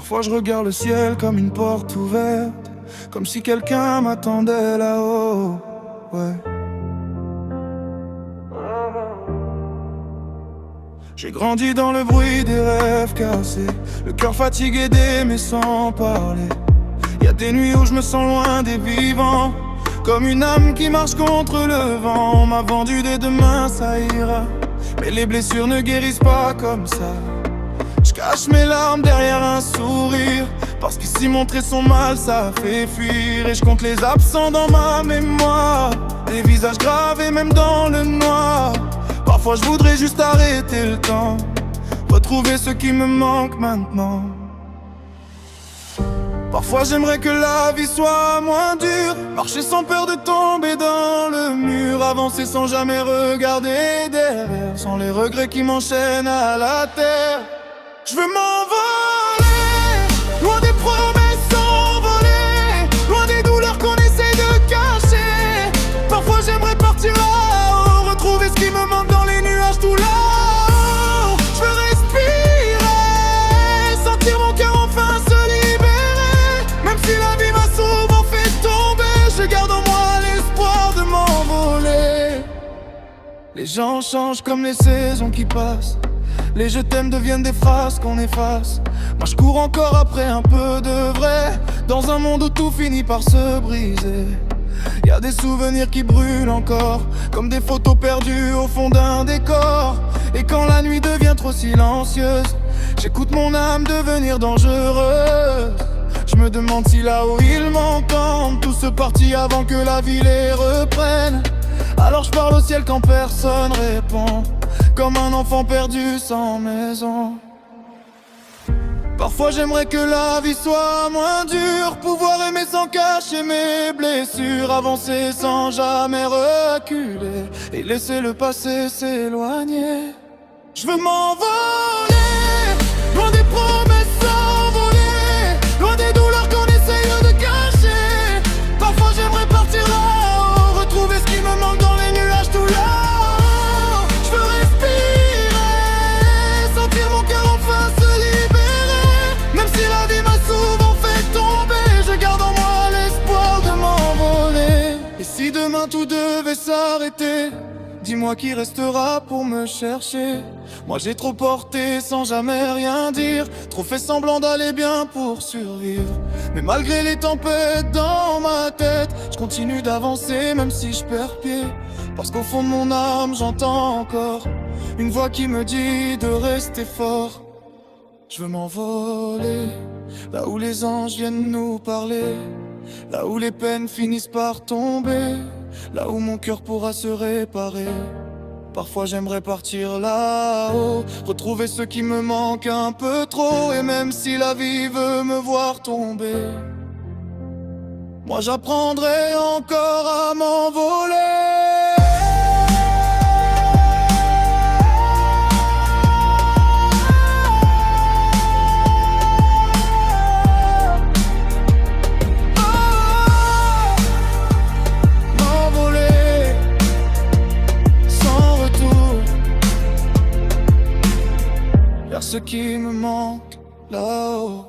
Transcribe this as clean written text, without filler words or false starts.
Parfois je regarde le ciel comme une porte ouverte, comme si quelqu'un m'attendait là-haut. Ouais. J'ai grandi dans le bruit des rêves cassés, le cœur fatigué d'aimer sans parler. Y a des nuits où je me sens loin des vivants, comme une âme qui marche contre le vent. On m'a vendu dès demain ça ira, mais les blessures ne guérissent pas comme ça. Je cache mes larmes derrière un sourire, parce qu'ici montrer son mal ça fait fuir. Et je compte les absents dans ma mémoire, des visages gravés même dans le noir. Parfois je voudrais juste arrêter le temps, retrouver ce qui me manque maintenant. Parfois j'aimerais que la vie soit moins dure, marcher sans peur de tomber dans le mur, avancer sans jamais regarder derrière, sans les regrets qui m'enchaînent à la terre. Je veux m'envoler, loin des promesses envolées, loin des douleurs qu'on essaie de cacher. Parfois j'aimerais partir là-haut, retrouver ce qui me manque dans les nuages tout là-haut. Je veux respirer, sentir mon cœur enfin se libérer. Même si la vie m'a souvent fait tomber, je garde en moi l'espoir de m'envoler. Les gens changent comme les saisons qui passent, les je t'aime deviennent des phrases qu'on efface. Moi je cours encore après un peu de vrai, dans un monde où tout finit par se briser. Y a des souvenirs qui brûlent encore, comme des photos perdues au fond d'un décor. Et quand la nuit devient trop silencieuse, j'écoute mon âme devenir dangereuse. Je me demande si là-haut ils m'entendent, tous ceux partis avant que la vie les reprenne. Alors je parle au ciel quand personne répond, comme un enfant perdu sans maison. Parfois j'aimerais que la vie soit moins dure, pouvoir aimer sans cacher mes blessures, avancer sans jamais reculer et laisser le passé s'éloigner. Je veux m'envoler, loin des promesses envolées, loin des douleurs qu'on essaye de cacher. Parfois j'aimerais partir là-haut, retrouver ce qui me manque dans les nuages tout là-haut. Je veux respirer, sentir mon cœur enfin se libérer. Même si la vie m'a souvent fait tomber, je garde en moi l'espoir de m'envoler. Et si demain tout devait s'arrêter, dis-moi qui restera pour me chercher. Moi j'ai trop porté sans jamais rien dire, trop fait semblant d'aller bien pour survivre. Mais malgré les tempêtes dans ma tête, je continue d'avancer même si je perds pied. Parce qu'au fond de mon âme j'entends encore une voix qui me dit de rester fort. Je veux m'envoler, là où les anges viennent nous parler, là où les peines finissent par tomber, là où mon cœur pourra se réparer. Parfois j'aimerais partir là-haut, retrouver ce qui me manque un peu trop. Et même si la vie veut me voir tomber, moi j'apprendrai encore à m'envoler. Ce qui me manque là-haut.